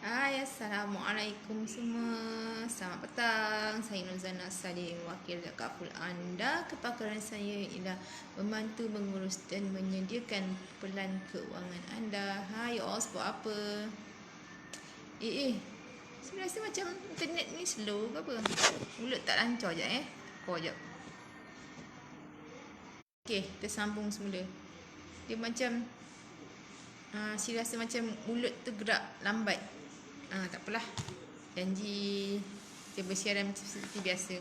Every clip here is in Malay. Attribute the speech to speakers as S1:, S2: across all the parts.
S1: Hai, Assalamualaikum semua. Selamat petang. Saya Nuzana Salim, wakil Kaful anda. Kepakaran saya ialah membantu mengurus dan menyediakan pelan keuangan anda. Hai, Os, buat apa? Saya rasa macam internet ni slow ke apa? Mulut tak lancar je Kau je. Okey, kita sambung semula. Dia macam saya rasa macam mulut tu gerak lambat. Tak apalah. Janji kita bersiaran seperti biasa.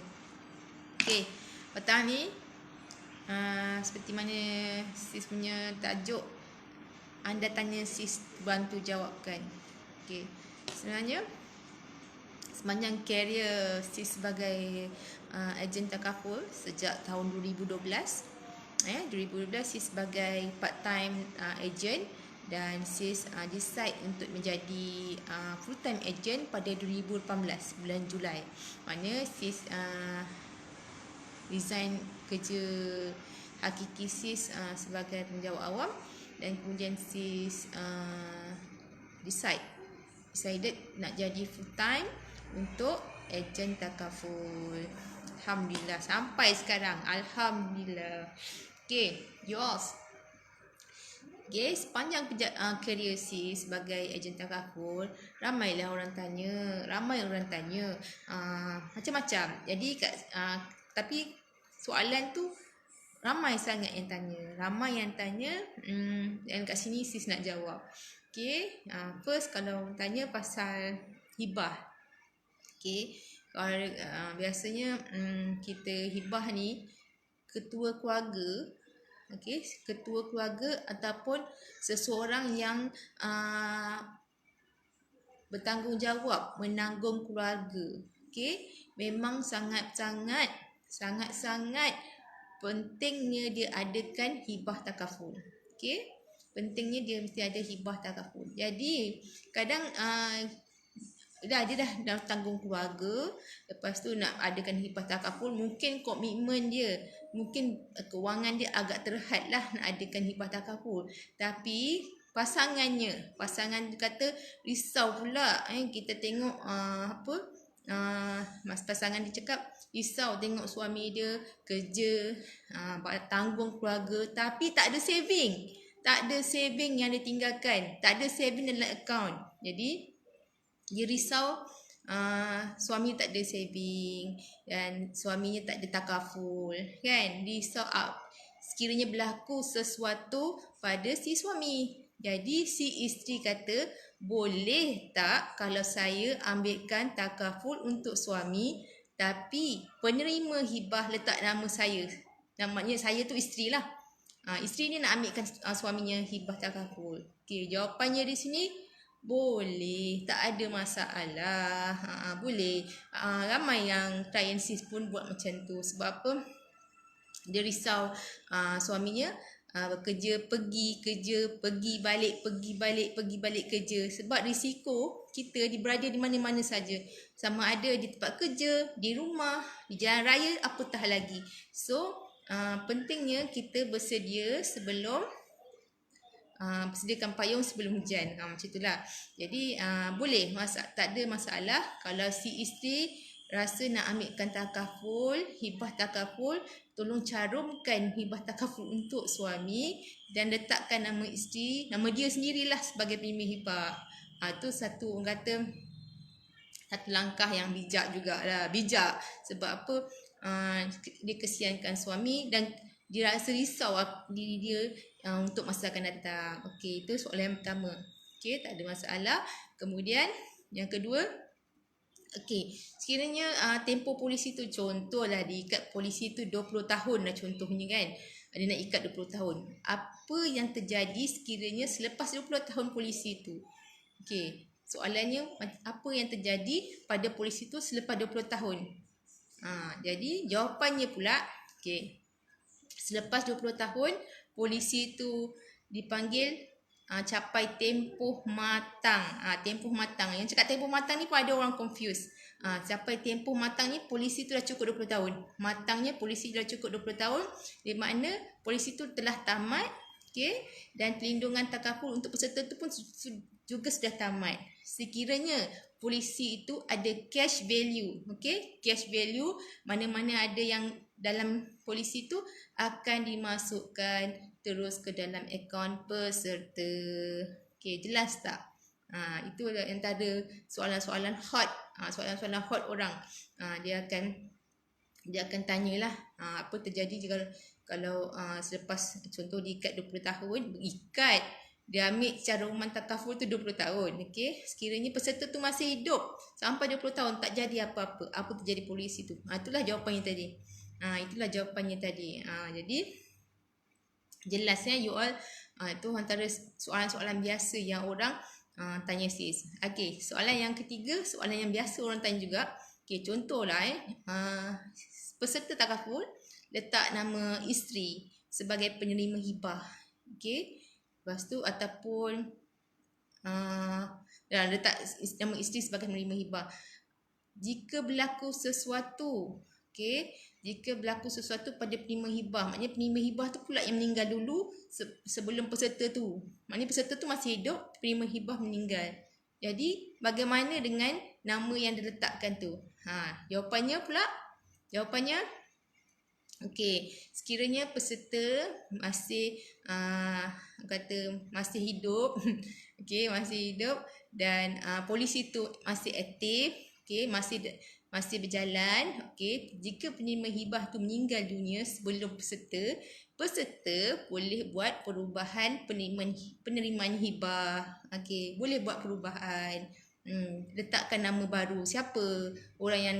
S1: Okey, petang ni seperti mana sis punya tajuk, anda tanya sis bantu jawabkan. Okey, sebenarnya sepanjang karier sis sebagai ejen takaful sejak tahun 2012 sis sebagai part time ejen, dan sis decide untuk menjadi full time agent pada 2018 bulan Julai. Mana sis resign kerja hakiki sis sebagai penjawat awam, dan kemudian sis decided nak jadi full time untuk ejen takaful. Alhamdulillah sampai sekarang. Alhamdulillah. Okay, yours. Okay, sepanjang karier sis sebagai ejen takaful, ramai orang tanya macam-macam. Jadi tapi soalan tu ramai sangat yang tanya, dan kat sini sis nak jawab. Okay, first kalau tanya pasal hibah. Okay, kalau biasanya kita hibah ni ketua keluarga. Okey, ketua keluarga ataupun seseorang yang bertanggungjawab menanggung keluarga. Okey, memang sangat-sangat pentingnya dia adakan hibah takaful. Okey, pentingnya dia mesti ada hibah takaful. Jadi kadang dia dah tanggung keluarga, lepas tu nak adakan hibah takaful, mungkin komitmen dia, mungkin kewangan dia agak terhad lah nak adakan hibah takaful. Tapi pasangan kata risau pula, kita tengok pasangan dia cakap risau tengok suami dia kerja, tanggung keluarga, tapi tak ada saving yang dia tinggalkan, tak ada saving dalam akaun. Jadi dia risau suami tak ada saving dan suaminya tak ada takaful, kan? Risau sekiranya berlaku sesuatu pada si suami. Jadi si isteri kata, boleh tak kalau saya ambilkan takaful untuk suami, tapi penerima hibah letak nama saya. Namanya saya tu isteri lah. Isteri ni nak ambilkan suaminya hibah takaful. Okey, jawapannya di sini boleh, tak ada masalah. Boleh. Ramai yang klien sis pun buat macam tu. Sebab apa? Dia risau suaminya bekerja, pergi balik kerja. Sebab risiko kita berada di mana-mana saja. Sama ada di tempat kerja, di rumah, di jalan raya, apatah lagi. So, pentingnya kita bersedia sebelum sediakan payung sebelum hujan, macam itulah. Jadi boleh, tak ada masalah kalau si isteri rasa nak ambilkan takaful, hibah takaful, tolong carumkan hibah takaful untuk suami dan letakkan nama isteri, nama dia sendirilah sebagai penerima hibah. Itu satu langkah yang bijak jugalah. Bijak sebab apa? Dia kesiankan suami dan dia rasa risau diri dia untuk masa akan datang. Okey, itu soalan yang pertama. Okey, tak ada masalah. Kemudian yang kedua, okey, sekiranya tempoh polisi tu, contohlah diikat polisi tu 20 tahun lah contohnya, kan? Dia nak ikat 20 tahun. Apa yang terjadi sekiranya selepas 20 tahun polisi tu? Okey, soalannya apa yang terjadi pada polisi tu selepas 20 tahun? Jadi jawapannya pula, okey, selepas 20 tahun polisi tu dipanggil capai tempoh matang. Tempoh matang. Yang cakap tempoh matang ni pun ada orang confuse. Capai tempoh matang ni polisi tu dah cukup 20 tahun. Matangnya polisi dah cukup 20 tahun. Di makna polisi tu telah tamat Okey, dan pelindungan takaful untuk peserta itu pun juga sudah tamat. Sekiranya polisi itu ada cash value, okey, cash value mana-mana ada yang dalam polisi itu akan dimasukkan terus ke dalam akaun peserta. Okey, jelas tak? Itu antara soalan-soalan hot, soalan-soalan hot orang. Dia akan tanyalah apa terjadi kalau selepas contoh diikat 20 tahun, ikat dia ambil secara umum takaful tu 20 tahun. Okey, sekiranya peserta tu masih hidup sampai 20 tahun tak jadi apa-apa, apa terjadi polisi tu? Itulah jawapannya tadi. Jadi jelasnya you all itu antara soalan-soalan biasa yang orang tanya sis. Okey, soalan yang ketiga, soalan yang biasa orang tanya juga. Okey, contohlah peserta takaful letak nama isteri sebagai penerima hibah. Okey. Lepas tu ataupun letak nama isteri sebagai penerima hibah. Jika berlaku sesuatu, okey, jika berlaku sesuatu pada penerima hibah, maknanya penerima hibah tu pula yang meninggal dulu sebelum peserta tu. Maknanya peserta tu masih hidup, penerima hibah meninggal. Jadi bagaimana dengan nama yang diletakkan tu? Jawapannya okey, sekiranya peserta masih masih hidup, okey, masih hidup dan polisi tu masih aktif, okey, masih berjalan, okey, jika penerima hibah tu meninggal dunia sebelum peserta boleh buat perubahan penerimaan hibah. Okey, boleh buat perubahan. Letakkan nama baru, siapa orang yang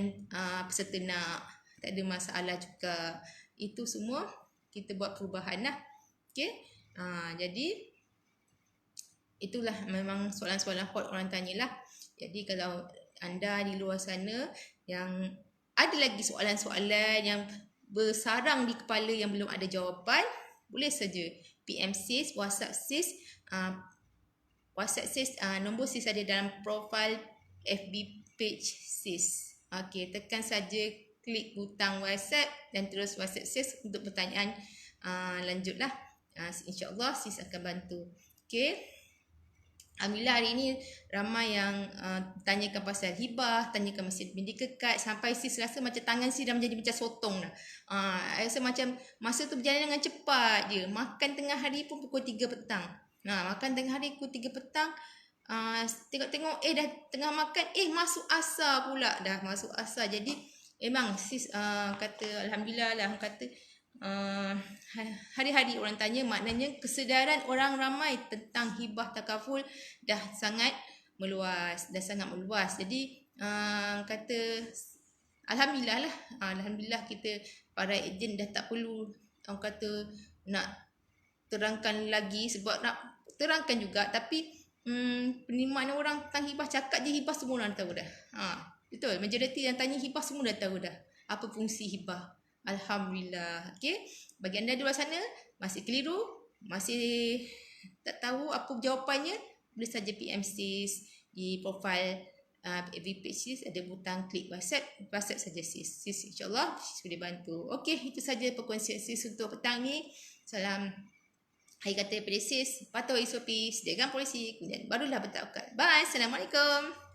S1: peserta nak. Tak ada masalah juga. Itu semua kita buat perubahan lah. Okay. Jadi itulah memang soalan-soalan hot orang tanyalah. Jadi kalau anda di luar sana yang ada lagi soalan-soalan yang bersarang di kepala yang belum ada jawapan, boleh saja PM sis, WhatsApp sis. WhatsApp sis, nombor sis ada dalam profil FB page sis. Okay, tekan saja klik butang WhatsApp dan terus WhatsApp sis untuk pertanyaan lanjutlah. InsyaAllah sis akan bantu. Okay. Alhamdulillah hari ini ramai yang tanyakan pasal hibah, tanyakan masih medical card, sampai sis rasa macam tangan sis dah menjadi macam sotong dah. Rasa macam masa tu berjalan dengan cepat je. Makan tengah hari pun pukul 3 petang. Makan tengah hari pukul 3 petang. Tengok-tengok dah tengah makan, masuk asar pula. Dah masuk asar. Jadi memang sis kata Alhamdulillah lah, kata hari-hari orang tanya, maknanya kesedaran orang ramai tentang hibah takaful dah sangat meluas. Jadi kata Alhamdulillah lah. Alhamdulillah kita para ejen dah tak perlu orang kata nak terangkan lagi, sebab nak terangkan juga tapi penerimaan orang tentang hibah, cakap je hibah semua orang tahu dah. Betul, majoriti yang tanya hibah semua dah tahu dah apa fungsi hibah. Alhamdulillah. Okey, bagi anda di luar sana masih keliru, masih tak tahu apa jawapannya, boleh saja PM sis di profil FB page sis, ada butang klik WhatsApp saja sis. InsyaAllah sis boleh bantu. Okey, itu saja perkongsian sis untuk petang ni. Salam hari kata daripada sis, patuhi SOP, sediakan polisi, kemudian barulah bertawakal. Bye, Assalamualaikum.